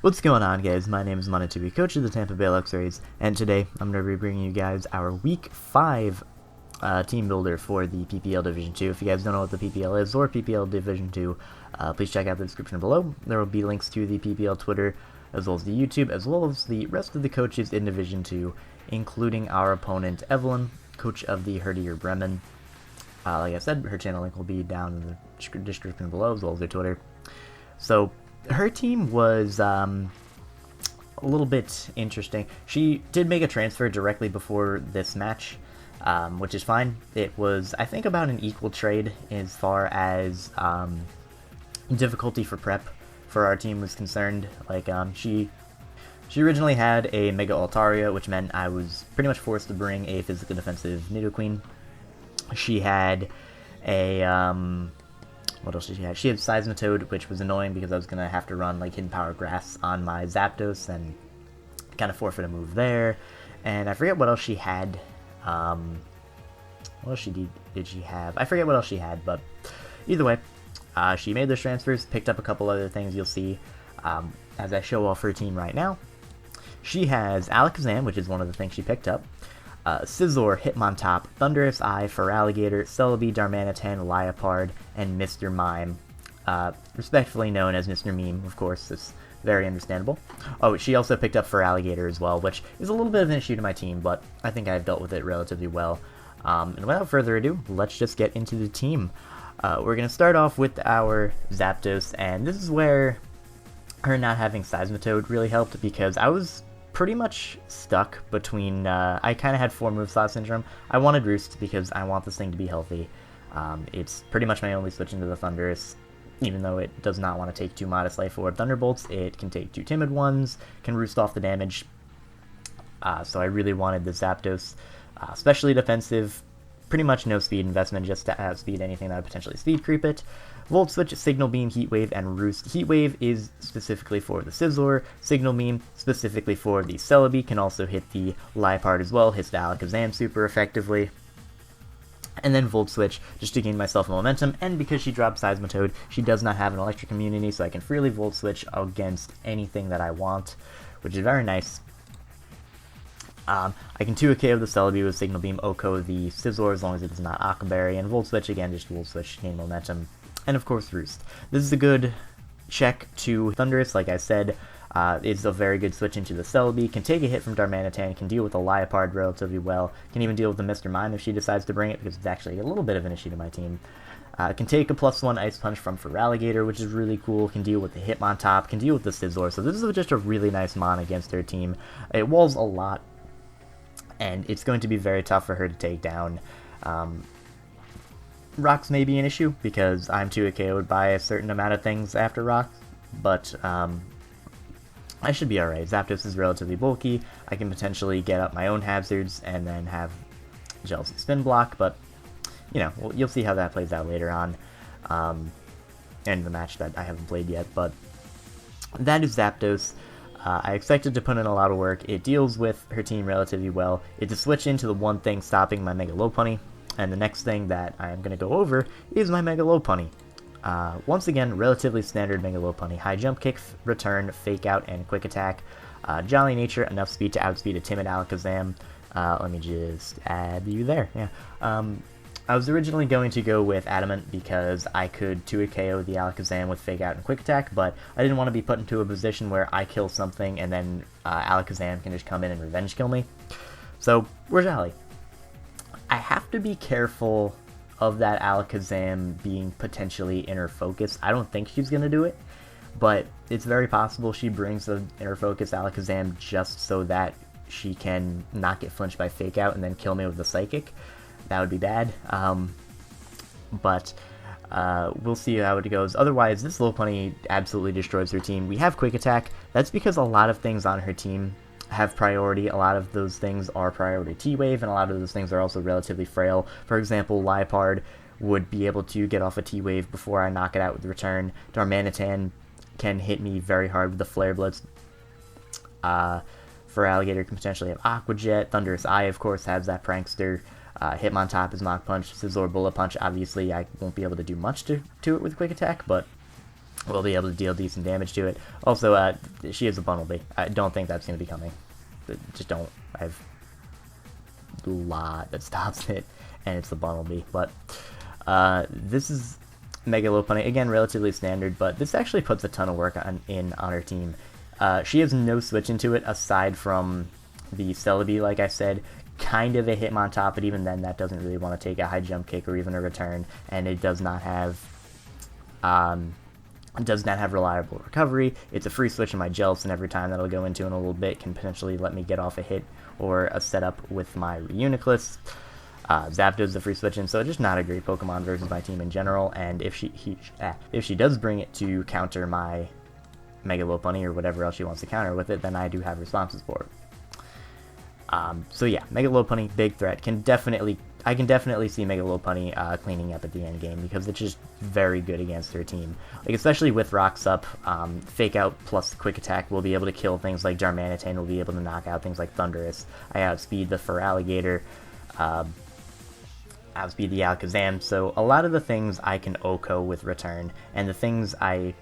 What's going on, guys? My name is Monotooi, coach of the Tampa Bay Luxrays, and today I'm going to be bringing you guys our Week 5 team builder for the PPL Division 2. If you guys don't know what the PPL is, or PPL Division 2, please check out the description below. There will be links to the PPL Twitter, as well as the YouTube, as well as the rest of the coaches in Division 2, including our opponent, Evelyn, coach of the Herdier Bremen. Like I said, her channel link will be down in the description below, as well as her Twitter. So, her team was a little bit interesting. She did make a transfer directly before this match, which is fine. It was, I think, about an equal trade as far as difficulty for prep for our team was concerned. Like, she originally had a Mega Altaria, which meant I was pretty much forced to bring a physically defensive Nidoqueen. She had a, what else did she have? She had Seismitoad, which was annoying because I was going to have to run like Hidden Power Grass on my Zapdos and kind of forfeit a move there. And I forget what else she had. What else did she have? I forget what else she had, but either way, she made those transfers, picked up a couple other things you'll see as I show off her team right now. She has Alakazam, which is one of the things she picked up. Scizor, Hitmontop, Thunderous Eye, Feraligatr, Celebi, Darmanitan, Liepard, and Mr. Mime. Respectfully known as Mr. Meme, of course, it's very understandable. Oh, she also picked up Feraligatr as well, which is a little bit of an issue to my team, but I think I've dealt with it relatively well. And without further ado, let's just get into the team. We're going to start off with our Zapdos, and this is where her not having Seismitoad really helped, because I was pretty much stuck between, I kind of had 4 move slot syndrome. I wanted Roost because I want this thing to be healthy. It's pretty much my only switch into the Thundurus, even though it does not want to take 2 Modest Life Orb Thunderbolts. It can take 2 Timid ones, can roost off the damage. So I really wanted the Zapdos, especially defensive, pretty much no speed investment, just to outspeed anything that would potentially speed creep it. Volt Switch, Signal Beam, Heat Wave, and Roost. Heat Wave is specifically for the Scizor. Signal Beam, specifically for the Celebi, can also hit the Liepard as well, hits the Alakazam super effectively. And then Volt Switch, just to gain myself momentum, and because she dropped Seismitoad, she does not have an electric immunity, so I can freely Volt Switch against anything that I want, which is very nice. I can 2 KO the Celebi with Signal Beam, OHKO the Scizor as long as it is not Aqua Berry, and Volt Switch, again, just Volt Switch, gain momentum. And of course, Roost. This is a good check to Thundurus, like I said. It's a very good switch into the Celebi, can take a hit from Darmanitan, can deal with the Liepard relatively well, can even deal with the Mr. Mime if she decides to bring it, because it's actually a little bit of an issue to my team. Can take a +1 Ice Punch from Feraligatr, which is really cool, can deal with the Hitmontop, can deal with the Scizor, so this is just a really nice mon against her team. It walls a lot, and it's going to be very tough for her to take down. Rocks may be an issue, because I'm 2 KO'd by a certain amount of things after Rocks, but I should be alright. Zapdos is relatively bulky, I can potentially get up my own hazards and then have Jealousy Spin Block, but, you know, you'll see how that plays out later on in the match that I haven't played yet, but that is Zapdos. I expected to put in a lot of work. It deals with her team relatively well. It's a switch into the one thing stopping my Mega Lopunny. And the next thing that I am going to go over is my Mega Lopunny. Once again, relatively standard Mega Lopunny. High Jump, Kick, Return, Fake Out, and Quick Attack. Jolly Nature, enough speed to outspeed a timid Alakazam. Let me just add you there. Yeah. I was originally going to go with Adamant because I could 2 KO the Alakazam with Fake Out and Quick Attack, but I didn't want to be put into a position where I kill something and then Alakazam can just come in and revenge kill me. So, we're Jolly. I have to be careful of that Alakazam being potentially inner focus. I don't think she's going to do it, but it's very possible she brings the inner focus Alakazam just so that she can not get flinched by Fake Out and then kill me with the Psychic. That would be bad, but we'll see how it goes. Otherwise, this Lopunny absolutely destroys her team. We have Quick Attack. That's because a lot of things on her team have priority. A lot of those things are priority T-Wave, and a lot of those things are also relatively frail. For example, Liepard would be able to get off a T-Wave before I knock it out with the return. Darmanitan can hit me very hard with the Flare Blitz. Feraligatr can potentially have Aqua Jet. Thunderous Eye, of course, has that Prankster. Hitmontop is Mach Punch. Scizor Bullet Punch, obviously I won't be able to do much to it with Quick Attack, but will be able to deal decent damage to it. Also, she is a Bumblebee. I don't think that's going to be coming. Just don't. I have a lot that stops it, and it's the Bumblebee. But this is Mega Lopunny. Again, relatively standard, but this actually puts a ton of work on her team. She has no switch into it aside from the Celebi, like I said. Kind of a Hitmontop, but even then that doesn't really want to take a high jump kick or even a return, and it does not have reliable recovery. It's a free switch in my Jellicent every time that I'll go into in a little bit, can potentially let me get off a hit or a setup with my Reuniclus. Zapdos the free switch in, so just not a great Pokemon versus my team in general, and if she does bring it to counter my Mega Lopunny or whatever else she wants to counter with it, then I do have responses for it. So yeah, Mega Lopunny, big threat. I can definitely see Mega Lopunny cleaning up at the end game because it's just very good against her team. Like, especially with Rocks up, Fake Out plus Quick Attack will be able to kill things like Darmanitan, will be able to knock out things like Thundurus. I outspeed the Feraligatr, outspeed the Alakazam, so a lot of the things I can OHKO with Return, and the things I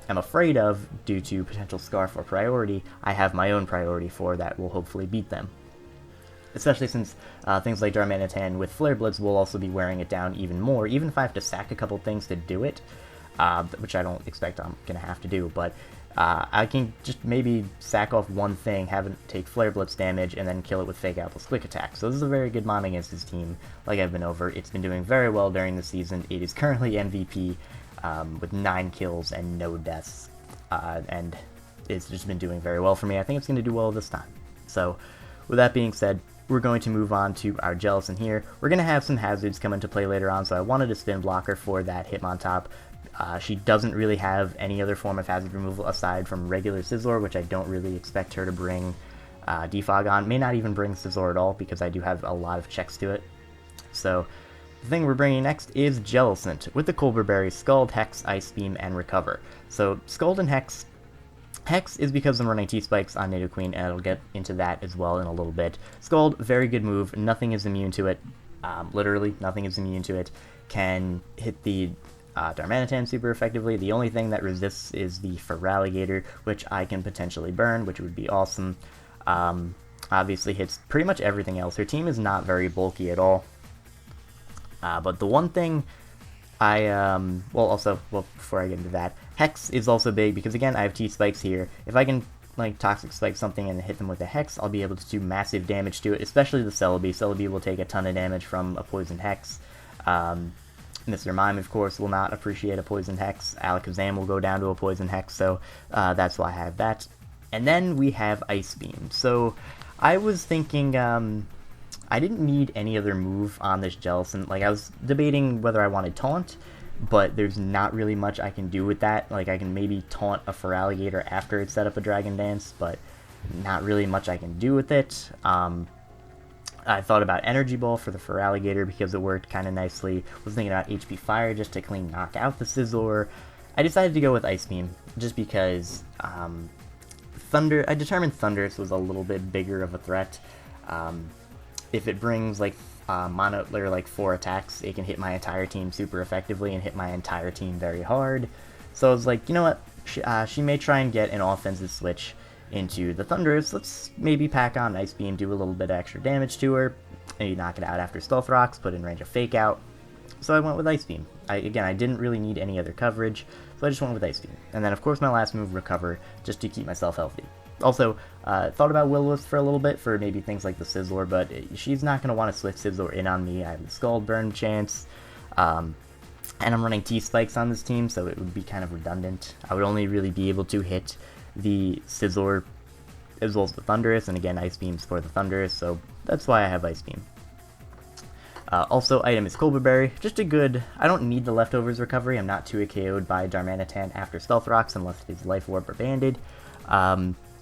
am afraid of due to potential Scarf or Priority, I have my own priority for that will hopefully beat them. Especially since things like Darmanitan with Flare Blitz will also be wearing it down even more, even if I have to sack a couple things to do it, which I don't expect I'm going to have to do, but I can just maybe sack off one thing, have it take Flare Blitz damage, and then kill it with Fake Out plus Quick Attack. So this is a very good mon against his team, like I've been over. It's been doing very well during the season. It is currently MVP with 9 kills and no deaths, and it's just been doing very well for me. I think it's going to do well this time. So with that being said, we're going to move on to our Jellicent here. We're going to have some hazards come into play later on, so I wanted a Spin Blocker for that Hitmontop. She doesn't really have any other form of hazard removal aside from regular Scizor, which I don't really expect her to bring Defog on. May not even bring Scizor at all, because I do have a lot of checks to it. So the thing we're bringing next is Jellicent, with the Colbur Berry, Scald, Hex, Ice Beam, and Recover. So Scald and Hex is because I'm running T-Spikes on Nidoqueen, and I'll get into that as well in a little bit. Scald, very good move. Nothing is immune to it. Literally, nothing is immune to it. Can hit the Darmanitan super effectively. The only thing that resists is the Feraligatr, which I can potentially burn, which would be awesome. Obviously hits pretty much everything else. Her team is not very bulky at all. But the one thing before I get into that, Hex is also big because, again, I have T-Spikes here. If I can, like, Toxic Spike something and hit them with a Hex, I'll be able to do massive damage to it, especially the Celebi. Celebi will take a ton of damage from a Poison Hex. Mr. Mime, of course, will not appreciate a Poison Hex. Alakazam will go down to a Poison Hex, so that's why I have that. And then we have Ice Beam. So I was thinking, I didn't need any other move on this Jellicent. Like, I was debating whether I wanted Taunt, but there's not really much I can do with that. Like, I can maybe taunt a Feraligatr after it set up a Dragon Dance, but not really much I can do with it. I thought about Energy Ball for the Feraligatr because it worked kind of nicely. Was thinking about HP Fire just to clean knock out the Scizor. I decided to go with Ice Beam just because I determined Thundurus was a little bit bigger of a threat. If it brings like Monotooi, like 4 attacks, it can hit my entire team super effectively and hit my entire team very hard. So I was like, you know what, she may try and get an offensive switch into the Thundurus. Let's maybe pack on Ice Beam, do a little bit of extra damage to her, maybe knock it out after Stealth Rocks, put in range of Fake Out. So I went with Ice Beam. I didn't really need any other coverage, so I just went with Ice Beam. And then, of course, my last move, Recover, just to keep myself healthy. Also, thought about Will-O-Wisp for a little bit for maybe things like the Scizor, but she's not going to want to switch Scizor in on me. I have the Scald Burn chance, and I'm running T-Spikes on this team, so it would be kind of redundant. I would only really be able to hit the Scizor as well as the Thundurus, and again, Ice Beam's for the Thundurus, so that's why I have Ice Beam. Also, item is Colbur Berry. Just a good... I don't need the Leftovers recovery. I'm not too KO'd by Darmanitan after Stealth Rocks unless it's Life Orb or Banded.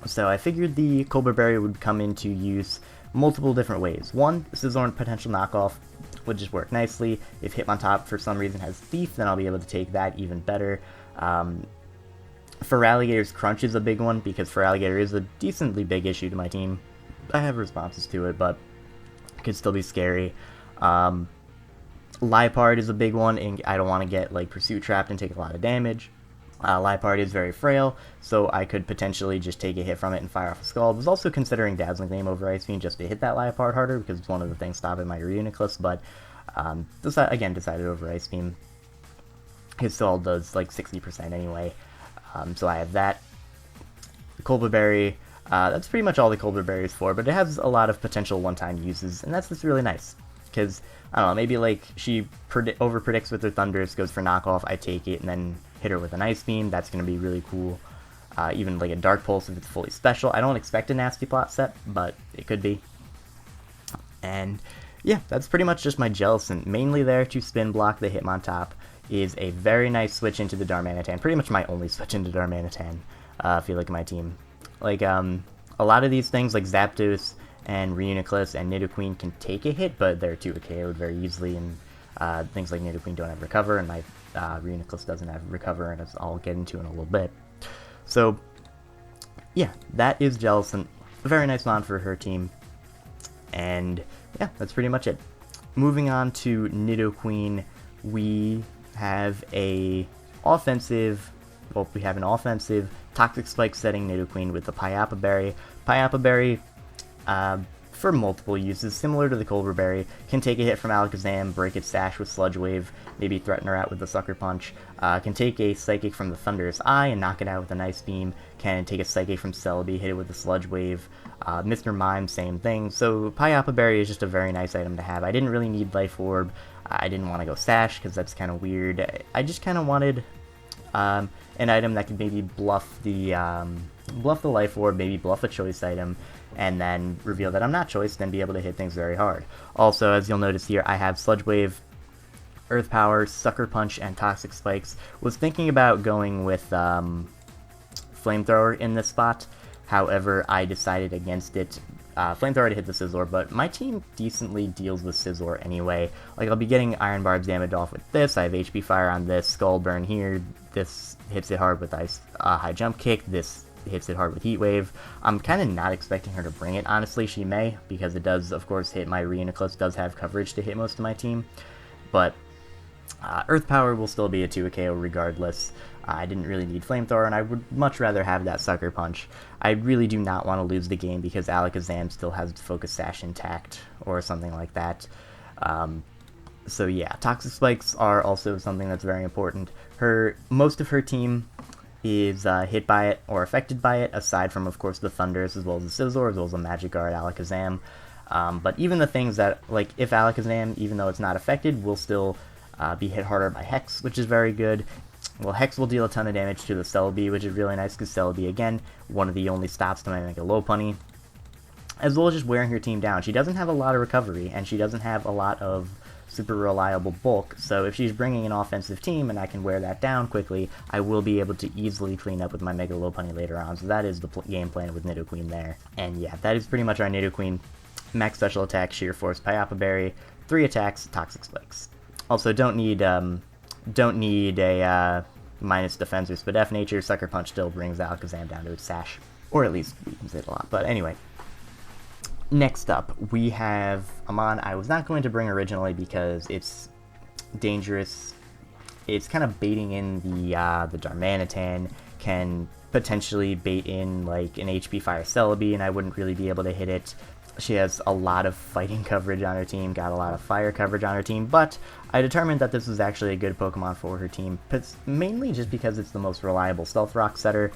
So I figured the Colbur Berry would come into use multiple different ways. One, Scizor potential knockoff would just work nicely. If Hitmontop for some reason has Thief, then I'll be able to take that even better. Feraligatr's Crunch is a big one, because Feraligatr is a decently big issue to my team. I have responses to it, but it could still be scary. Liepard is a big one, and I don't want to get like Pursuit Trapped and take a lot of damage. Liepard is very frail, so I could potentially just take a hit from it and fire off a Skull. I was also considering Dazzling Gleam over Ice Beam just to hit that Liepard harder, because it's one of the things stopping my Reuniclus, but decided over Ice Beam. His Skull does like 60% anyway, so I have that. Colbur Berry, that's pretty much all the Colbur Berry is for, but it has a lot of potential one-time uses, and that's just really nice. Because, I don't know, maybe like she over-predicts with her Thunders, goes for knockoff, I take it, and then hit her with an Ice Beam. That's going to be really cool. Even like a Dark Pulse if it's fully special. I don't expect a nasty plot set, but it could be. And yeah, that's pretty much just my Jellicent. Mainly there to spin block the Hitmontop. Is a very nice switch into the Darmanitan. Pretty much my only switch into Darmanitan, I feel like, in my team. Like, a lot of these things, like Zapdos and Reuniclus and Nidoqueen can take a hit, but they're 2 KO'd very easily, and things like Nidoqueen don't have Recover, and my Reuniclus doesn't have Recover, and I'll get into in a little bit. So, yeah, that is Jellicent. A very nice mon for her team. And, yeah, that's pretty much it. Moving on to Nidoqueen, we have an offensive Toxic Spike setting Nidoqueen with the Payapa Berry. Payapa Berry, for multiple uses, similar to the Colbur Berry, can take a hit from Alakazam, break its Sash with Sludge Wave, maybe threaten her out with the Sucker Punch, can take a Psychic from the Thunderous Eye and knock it out with a Nice Beam, can take a Psychic from Celebi, hit it with the Sludge Wave, Mr. Mime, same thing. So Payapa Berry is just a very nice item to have. I didn't really need Life Orb, I didn't want to go Sash because that's kind of weird. I just kind of wanted an item that could maybe bluff the Life Orb, maybe bluff a choice item, and then reveal that I'm not choiced and be able to hit things very hard. Also, as you'll notice here, I have Sludge Wave, Earth Power, Sucker Punch, and Toxic Spikes. Was thinking about going with Flamethrower in this spot, however, I decided against it. Flamethrower to hit the Scizor, but my team decently deals with Scizor anyway. Like, I'll be getting Iron Barb's damage off with this, I have HP Fire on this, Skull Burn here, this hits it hard with High Jump Kick, this hits it hard with Heat Wave. I'm kind of not expecting her to bring it, honestly. She may, because it does, of course, hit my Reuniclus, does have coverage to hit most of my team, but Earth Power will still be a 2 KO regardless. I didn't really need Flamethrower, and I would much rather have that Sucker Punch. I really do not want to lose the game because Alakazam still has Focus Sash intact, or something like that. So yeah, Toxic Spikes are also something that's very important. Most of her team is hit by it, or affected by it, aside from, of course, the Thunders, as well as the Scizor, as well as the Magic Guard Alakazam. But even the things that, like, if Alakazam, even though it's not affected, will still be hit harder by Hex, which is very good. Well, Hex will deal a ton of damage to the Celebi, which is really nice, because Celebi, again, one of the only stops to my Mega Lopunny, as well as just wearing her team down. She doesn't have a lot of recovery, and she doesn't have a lot of super reliable bulk, so if she's bringing an offensive team and I can wear that down quickly, I will be able to easily clean up with my Mega Lopunny later on, so that is the game plan with Nidoqueen there. And yeah, that is pretty much our Nidoqueen. Max Special Attack, Sheer Force, Payapa Berry, 3 attacks, Toxic Spikes. Also, don't need a minus defense or Spadef nature. Sucker Punch still brings Alakazam down to its Sash, or at least weakens it a lot, but anyway. Next up, we have a mon I was not going to bring originally because it's dangerous. It's kind of baiting in the Darmanitan, can potentially bait in like an HP Fire Celebi, and I wouldn't really be able to hit it. She has a lot of fighting coverage on her team, got a lot of fire coverage on her team, but I determined that this was actually a good Pokemon for her team, mainly just because it's the most reliable Stealth Rock setter,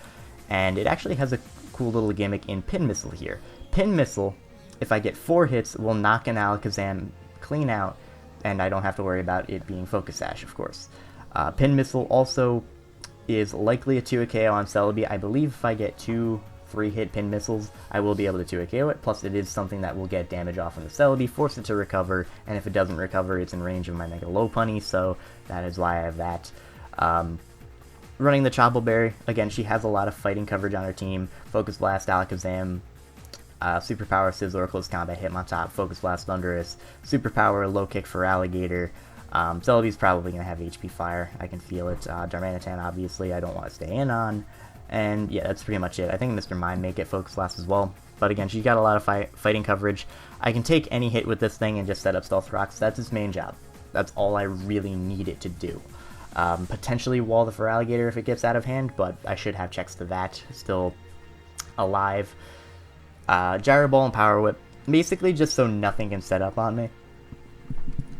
and it actually has a cool little gimmick in Pin Missile here. Pin Missile, if I get 4 hits, will knock an Alakazam clean out, and I don't have to worry about it being Focus Sash, of course. Pin Missile also is likely a 2 KO on Celebi. I believe if I get 2 3-hit Pin Missiles, I will be able to 2 KO it, plus it is something that will get damage off of the Celebi, force it to recover, and if it doesn't recover, it's in range of my Mega Lopunny, so that is why I have that. Running the Chople Berry, again, she has a lot of fighting coverage on her team. Focus Blast, Alakazam, Superpower, Scizor, Close Combat, Hitmontop, Focus Blast, Thunderous, Superpower, Low Kick for Alligator. Celebi's probably going to have HP Fire, I can feel it. Darmanitan, obviously, I don't want to stay in on. And yeah, that's pretty much it. I think Mr. Mime may get Focus Blast as well. But again, she's got a lot of fighting coverage. I can take any hit with this thing and just set up Stealth Rocks. That's its main job. That's all I really need it to do. Potentially wall the Feraligatr if it gets out of hand, but I should have checks to that still alive. Gyro Ball and Power Whip, basically just so nothing can set up on me.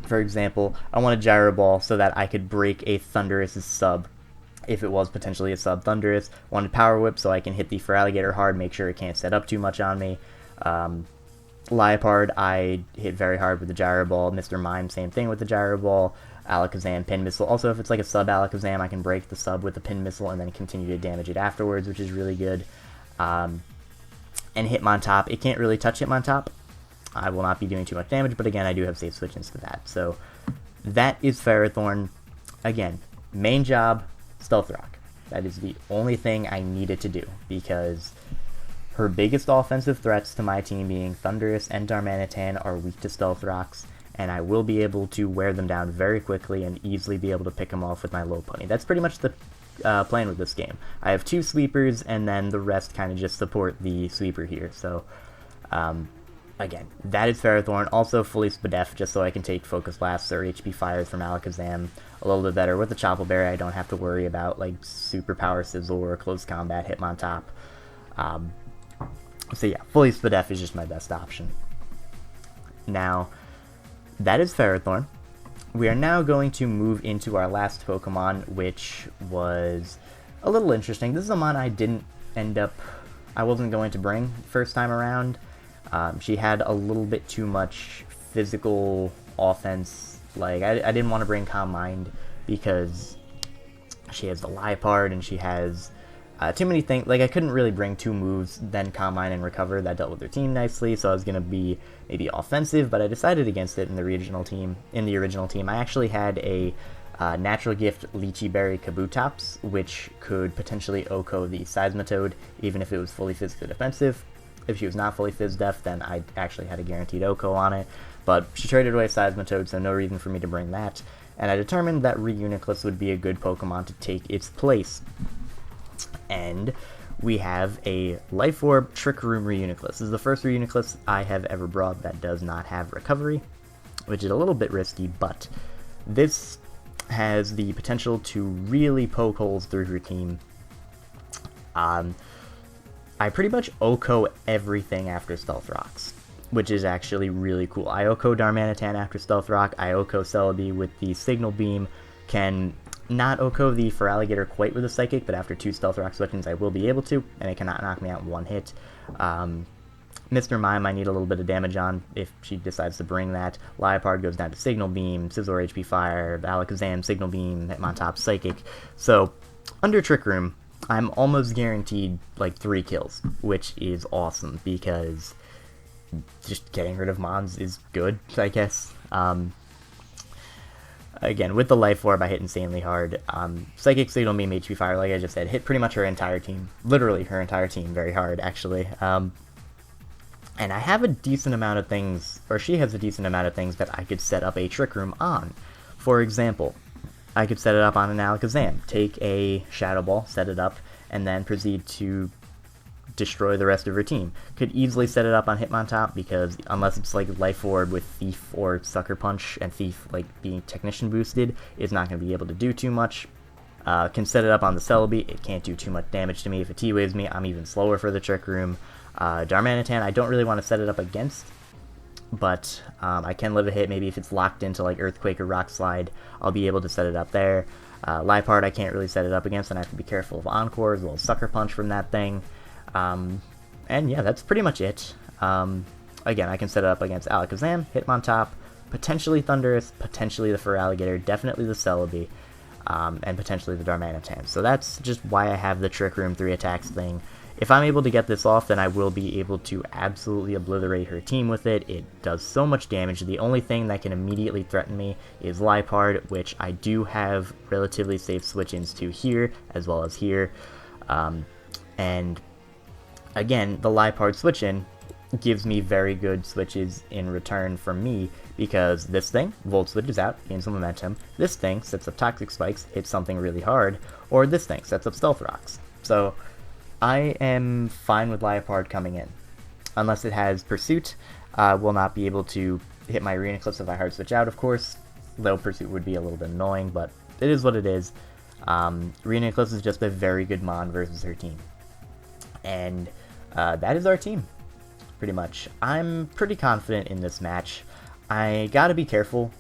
For example, I want a Gyro Ball so that I could break a Thundurus' sub, if it was potentially a sub Thundurus. Wanted Power Whip so I can hit the Feraligatr hard, make sure it can't set up too much on me. Liepard, I hit very hard with the Gyro Ball. Mr. Mime, same thing with the Gyro Ball. Alakazam, Pin Missile. Also, if it's like a sub Alakazam, I can break the sub with the Pin Missile and then continue to damage it afterwards, which is really good. And Hitmontop, it can't really touch Hitmontop. I will not be doing too much damage, but again, I do have safe switch-ins to that. So, that is Ferrothorn. Again, main job, Stealth Rock. That is the only thing I needed to do, because her biggest offensive threats to my team, being Thundurus and Darmanitan, are weak to Stealth Rocks, and I will be able to wear them down very quickly and easily be able to pick them off with my Lopunny. That's pretty much the plan with this game. I have 2 sweepers, and then the rest kind of just support the sweeper here. So, again, that is Ferrothorn. Also, fully Spadef, just so I can take Focus Blasts or HP Fires from Alakazam a little bit better. With the Chople Berry, I don't have to worry about, like, Super Power Sizzle or Close Combat Hitmontop. So yeah, fully Spadef is just my best option. Now, that is Ferrothorn. We are now going to move into our last Pokemon, which was a little interesting. This is a mon I wasn't going to bring first time around. She had a little bit too much physical offense. Like, I didn't want to bring Calm Mind because she has the Liepard and she has too many things. Like, I couldn't really bring 2 moves, then Calm Mind and Recover. That dealt with their team nicely, so I was going to be maybe offensive, but I decided against it in the original team. I actually had a Natural Gift Lychee Berry Kabutops, which could potentially OHKO the Seismitoad, even if it was fully physically defensive. If she was not fully Phys Def, then I actually had a guaranteed OHKO on it. But she traded away Seismitoad, so no reason for me to bring that. And I determined that Reuniclus would be a good Pokemon to take its place. And we have a Life Orb Trick Room Reuniclus. This is the first Reuniclus I have ever brought that does not have Recovery, which is a little bit risky, but this has the potential to really poke holes through her team. I pretty much OHKO everything after Stealth Rocks, which is actually really cool. I OHKO Darmanitan after Stealth Rock, I OHKO Celebi with the Signal Beam, can not OHKO the Feraligatr quite with a Psychic, but after 2 Stealth Rock switch-ins I will be able to, and it cannot knock me out in 1 hit. Mr. Mime I need a little bit of damage on if she decides to bring that. Liepard goes down to Signal Beam, Scizor HP Fire, Alakazam Signal Beam, Hitmontop Psychic. So, under Trick Room, I'm almost guaranteed like 3 kills, which is awesome, because just getting rid of Mons is good, I guess. Again, with the Life Orb, I hit insanely hard. Psychic Signal Beam, HP Fire, like I just said, hit pretty much her entire team. Literally her entire team very hard, actually. And I have a decent amount of things, or she has a decent amount of things that I could set up a Trick Room on. For example, I could set it up on an Alakazam, take a Shadow Ball, set it up, and then proceed to destroy the rest of her team. Could easily set it up on Hitmontop, because unless it's like Life Orb with Thief or Sucker Punch, and Thief like being Technician boosted, is not going to be able to do too much. Can set it up on the Celebi, it can't do too much damage to me. If it T-Waves me, I'm even slower for the Trick Room. Darmanitan, I don't really want to set it up against, but I can live a hit. Maybe if it's locked into like Earthquake or Rock Slide, I'll be able to set it up there. Liepard, I can't really set it up against, and I have to be careful of Encore as well as Sucker Punch from that thing. And yeah, that's pretty much it. Again, I can set it up against Alakazam, Hitmontop, potentially Thundurus, potentially the Feraligatr, definitely the Celebi, and potentially the Darmanitan. So that's just why I have the Trick Room 3 attacks thing. If I'm able to get this off, then I will be able to absolutely obliterate her team with it. It does so much damage. The only thing that can immediately threaten me is Liepard, which I do have relatively safe switch-ins to here, as well as here. And again, the Liepard switch-in gives me very good switches in return from me, because this thing, Volt switches out, gains some momentum, this thing sets up Toxic Spikes, hits something really hard, or this thing sets up Stealth Rocks. So I am fine with Liepard coming in. Unless it has Pursuit, will not be able to hit my Reuniclus if I hard switch out, of course, though Pursuit would be a little bit annoying, but it is what it is. Rhea Nicholas is just a very good Mon versus her team. And that is our team, pretty much. I'm pretty confident in this match. I gotta be careful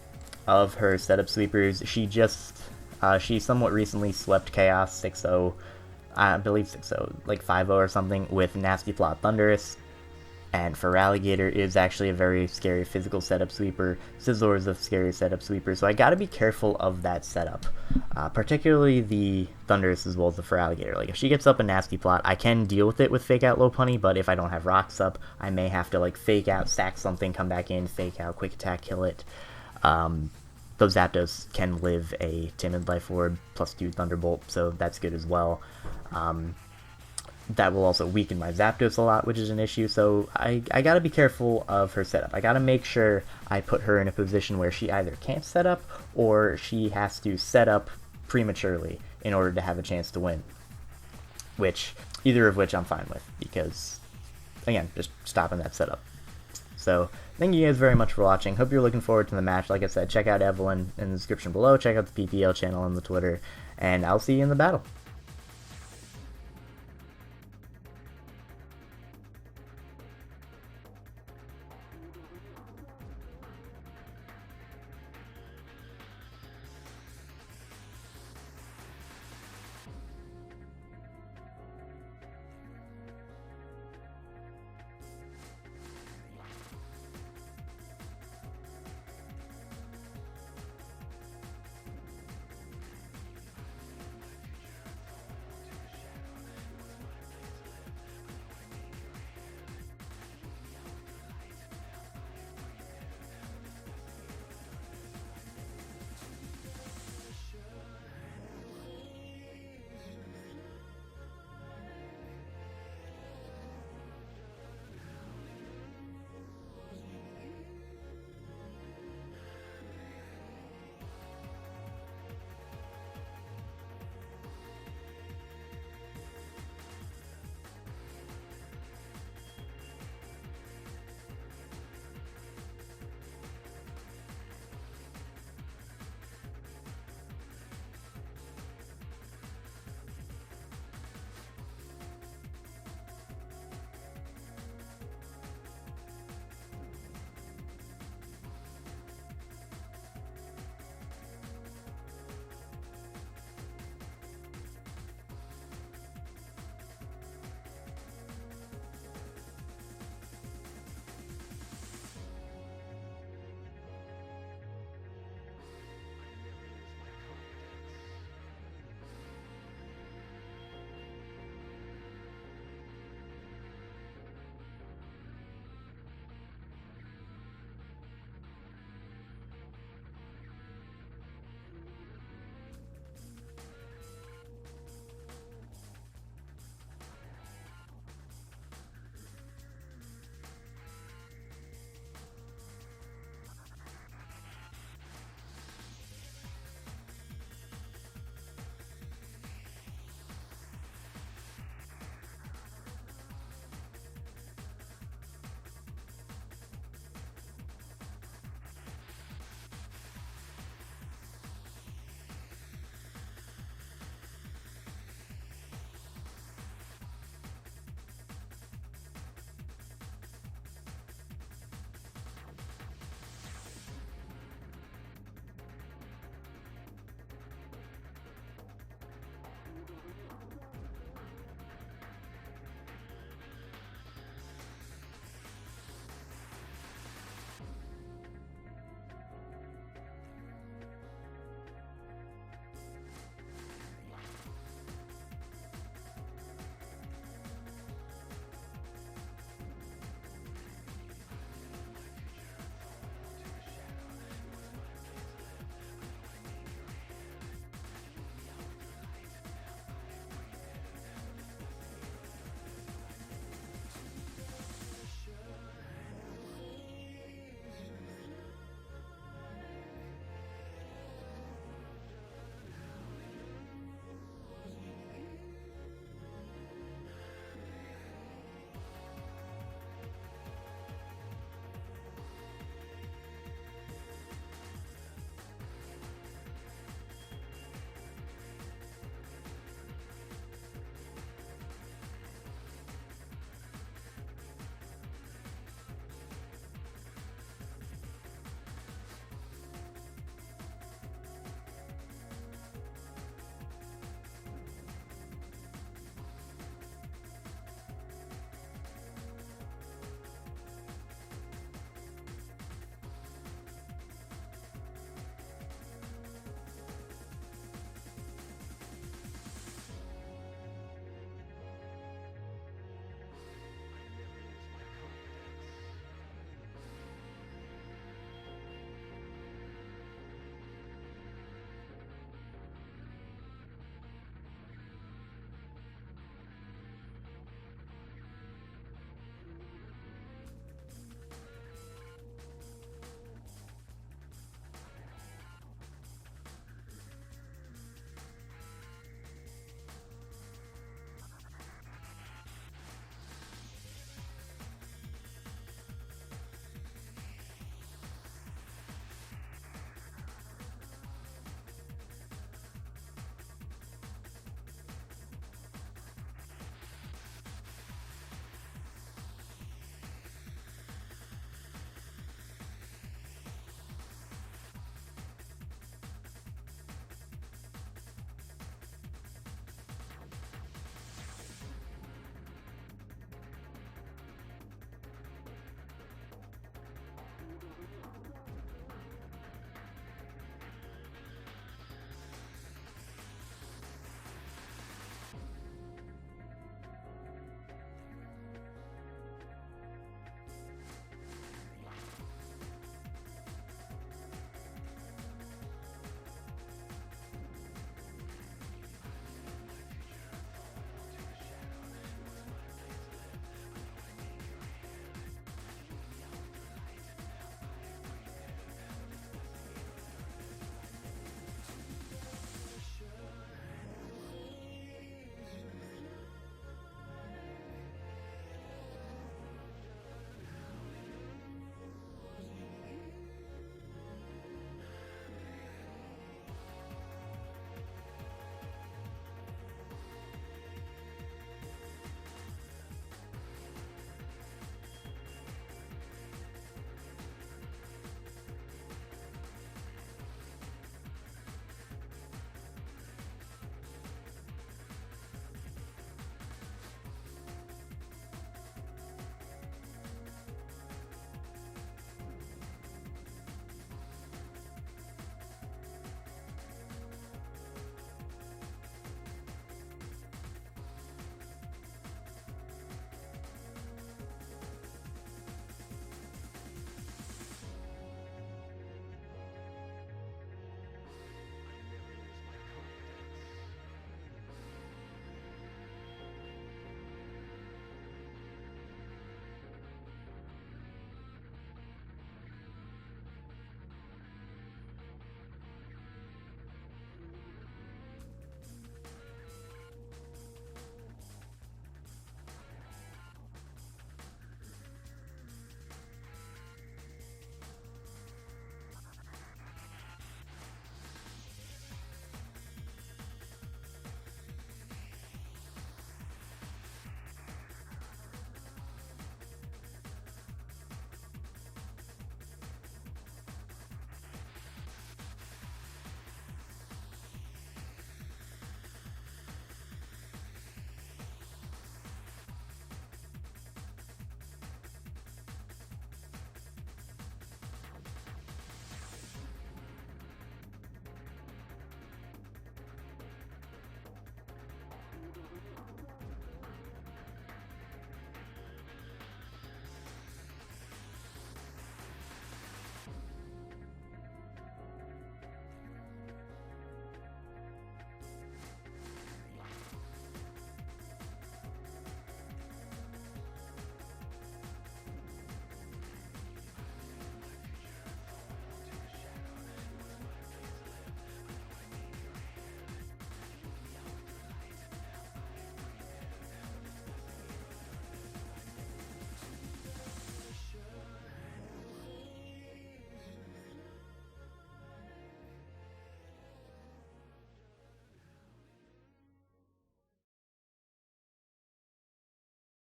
of her setup sweepers. She somewhat recently swept Chaos 6-0, I believe 6-0, like 5-0 or something, with Nasty Plot Thunderous. And Feraligatr is actually a very scary physical setup sweeper. Sizzler is a scary setup sweeper, so I gotta be careful of that setup. Particularly the Thunderous as well as the Feraligatr. Like, if she gets up a Nasty Plot, I can deal with it with Fake Out Low Punny, but if I don't have rocks up, I may have to, like, Fake Out, stack something, come back in, Fake Out, Quick Attack, kill it. Those Zapdos can live a Timid Life Orb, +2 Thunderbolt, so that's good as well. That will also weaken my Zapdos a lot, which is an issue, so I gotta be careful of her setup. I gotta make sure I put her in a position where she either can't set up, or she has to set up prematurely in order to have a chance to win. Either of which I'm fine with, because, again, just stopping that setup. So, thank you guys very much for watching. Hope you're looking forward to the match. Like I said, check out Evelyn in the description below, check out the PPL channel on the Twitter, and I'll see you in the battle.